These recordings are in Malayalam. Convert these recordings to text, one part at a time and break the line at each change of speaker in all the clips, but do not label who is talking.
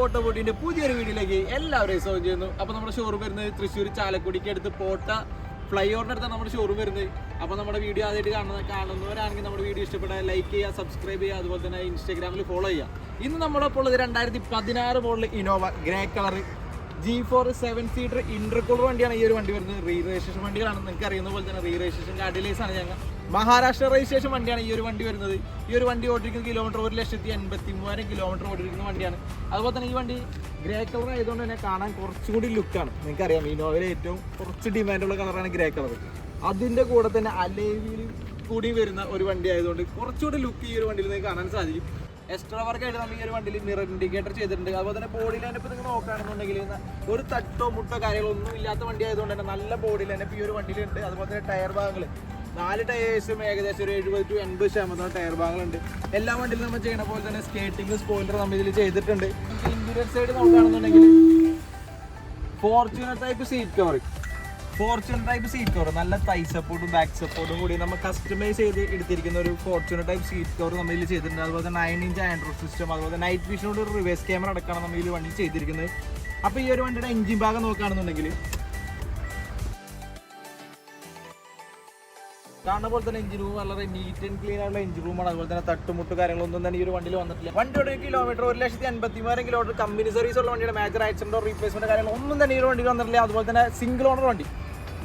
പോട്ടോബോട്ടിന്റെ പുതിയൊരു വീഡിയോയിലേക്ക് എല്ലാവരെയും സ്വാഗതം ചെയ്യുന്നു. അപ്പോൾ നമ്മുടെ ഷോറൂം വരുന്നത് തൃശ്ശൂർ ചാലക്കുടിക്ക് അടുത്ത് പോട്ട ഫ്ലൈ ഓവറിന്റെ അടുത്താണ് നമ്മുടെ ഷോറൂം വരുന്നത്. അപ്പോൾ നമ്മുടെ വീഡിയോ ആദ്യമായിട്ട് കാണുന്നവരാണെങ്കിൽ നമ്മുടെ വീഡിയോ ഇഷ്ടപ്പെട്ടാൽ ലൈക്ക് ചെയ്യുക, സബ്സ്ക്രൈബ് ചെയ്യുക, അതുപോലെ തന്നെ ഇൻസ്റ്റാഗ്രാമിൽ ഫോളോ ചെയ്യുക. ഇന്ന് നമ്മളപ്പോൾ ഉള്ളത് 2016 model Innova grey colour G4 7 seater intercooler വണ്ടിയാണ്. ഈ ഒരു വണ്ടി വരുന്നത് റീ രജിസ്ട്രേഷൻ വണ്ടികളാണ്. നിങ്ങൾക്ക് അറിയുന്ന പോലെ തന്നെ റീ രജിസ്ട്രേഷൻ കാർഡിലേഴ്സാണ്. ഞങ്ങൾ മഹാരാഷ്ട്ര രജിസ്ട്രേഷൻ വണ്ടിയാണ് ഈ ഒരു വണ്ടി വരുന്നത്. ഈ ഒരു വണ്ടി ഓടിക്കുന്ന കിലോമീറ്റർ 1,83,000 കിലോമീറ്റർ ഓടിക്കുന്ന വണ്ടിയാണ്. അതുപോലെ തന്നെ ഈ വണ്ടി ഗ്രേ കളർ ആയതുകൊണ്ട് തന്നെ കാണാൻ കുറച്ചുകൂടി ലുക്കാണ്. നിങ്ങൾക്കറിയാം ഇനോവയിൽ ഏറ്റവും കുറച്ച് ഡിമാൻഡുള്ള കളറാണ് ഗ്രേ കളർ. അതിൻ്റെ കൂടെ തന്നെ അലേവിയിൽ കൂടി വരുന്ന ഒരു വണ്ടി ആയതുകൊണ്ട് കുറച്ചുകൂടി ലുക്ക് ഈ ഒരു വണ്ടിയിൽ നിങ്ങൾക്ക് കാണാൻ സാധിക്കും. എക്സ്ട്രാ വർക്കായിട്ട് നമ്മൾ ഈ ഒരു വണ്ടിയിൽ മിറർ ഇൻഡിക്കേറ്റർ ചെയ്തിട്ടുണ്ട്. അതുപോലെ തന്നെ ബോഡി ലൈനപ്പ് നിങ്ങൾ നോക്കുകയാണെന്നുണ്ടെങ്കിൽ ഒരു തട്ടോ മുട്ടോ കാര്യങ്ങളൊന്നും ഇല്ലാത്ത വണ്ടി ആയതുകൊണ്ട് തന്നെ നല്ല ബോഡി ലൈനപ്പ് ഈ ഒരു വണ്ടിയിലുണ്ട്. അതുപോലെ തന്നെ ടയർ ഭാഗങ്ങൾ 4 ടയേഴ്സും ഏകദേശം ഒരു 70 to 80% ടയർ ഭാഗങ്ങളുണ്ട്. എല്ലാ വണ്ടിയിലും നമ്മൾ ചെയ്യുന്ന പോലെ തന്നെ സ്കേറ്റിംഗ് സ്പോയിലർ നമ്മൾ ഇതിൽ ചെയ്തിട്ടുണ്ട്. ഇന്റീരിയർ സൈഡ് നോക്കുകയാണെന്നുണ്ടെങ്കിൽ ഫോർച്യൂണർ ടൈപ്പ് സീറ്റ് കവർ നല്ല തൈ സപ്പോർട്ടും ബാക്ക് സപ്പോർട്ടും കൂടി നമ്മൾ കസ്റ്റമൈസ് ചെയ്ത് എടുത്തിരിക്കുന്ന ഒരു ഫോർച്യൂണർ ടൈപ്പ് സീറ്റ് കവർ നമ്മൾ ഇതിൽ ചെയ്തിട്ടുണ്ട്. അതുപോലെ 9-inch ആൻഡ്രോയിഡ് സിസ്റ്റം, അതുപോലെ നൈറ്റ് വിഷനോട് ഒരു റിവേഴ്സ് ക്യാമറ അടക്കമാണ് നമ്മൾ ഈ വണ്ടി ചെയ്തിരിക്കുന്നത്. അപ്പോൾ ഈ ഒരു വണ്ടിയുടെ എഞ്ചിൻ ഭാഗം നോക്കുകയാണെന്നുണ്ടെങ്കിൽ കാണുന്ന പോലെ തന്നെ എഞ്ചിൻ റൂം വളരെ നീറ്റ് ആൻഡ് ക്ലീൻ ആയിട്ടുള്ള എഞ്ചിൻ റൂമാണ്. അതുപോലെ തന്നെ തട്ടുമുട്ട് കാര്യങ്ങളൊന്നും തന്നെ ഈ ഒരു വണ്ടിയിൽ വന്നിട്ടില്ല. വണ്ടിയുടെ കിലോമീറ്റർ 1,53,000 കിലോമീറ്റർ കമ്പനി സർവീസ് ഉള്ള വണ്ടിയുടെ മേജർ ആക്സിഡന്റോ റീപ്ലേസ്മെന്റ് കാര്യങ്ങളൊന്നും തന്നെ ഈ ഒരു വണ്ടിയിൽ വന്നിട്ടില്ല. അതുപോലെ തന്നെ സിംഗിൾ ഓണർ വണ്ടി,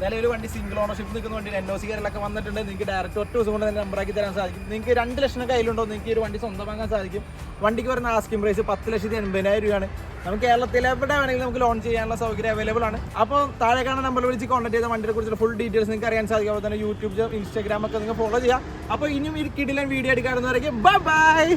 നിലവിൽ വണ്ടി സിംഗിൾ ഓണർഷിപ്പ് നിൽക്കുന്ന വണ്ടി NOC കാര്യങ്ങളൊക്കെ വന്നിട്ടുണ്ട്. നിങ്ങൾക്ക് ഡയറക്റ്റ് ഒറ്റ ദിവസം കൊണ്ട് തന്നെ നമ്പറാക്കി തരാൻ സാധിക്കും. നിങ്ങൾക്ക് 2 ലക്ഷം കയ്യിലുണ്ടോ നിങ്ങൾക്ക് ഈ ഒരു വണ്ടി സ്വന്തമാക്കാൻ സാധിക്കും. വണ്ടിക്ക് വരുന്ന ആസ്കിംഗ് പ്രൈസ് 10,80,000 രൂപയാണ്. നമുക്ക് കേരളത്തിൽ എവിടെ വേണമെങ്കിലും നമുക്ക് ലോൺ ചെയ്യാനുള്ള സൗകര്യം അവൈലബിൾ ആണ്. അപ്പോൾ താഴെ കാണുന്ന നമ്പറിൽ വിളിച്ച് കോൺടാക്ട് ചെയ്ത വണ്ടിയെ കുറിച്ചുള്ള ഫുൾ ഡീറ്റെയിൽസ് നിങ്ങൾക്ക് അറിയാൻ സാധിക്കും. അതുപോലെ തന്നെ യൂട്യൂബ്, ഇൻസ്റ്റാഗ്രാം ഒക്കെ നിങ്ങൾ ഫോളോ ചെയ്യുക. അപ്പോൾ ഇനിയും ഈ കിടിലൻ വീഡിയോ എടുക്കാറുന്നവരേക്കും ബൈ.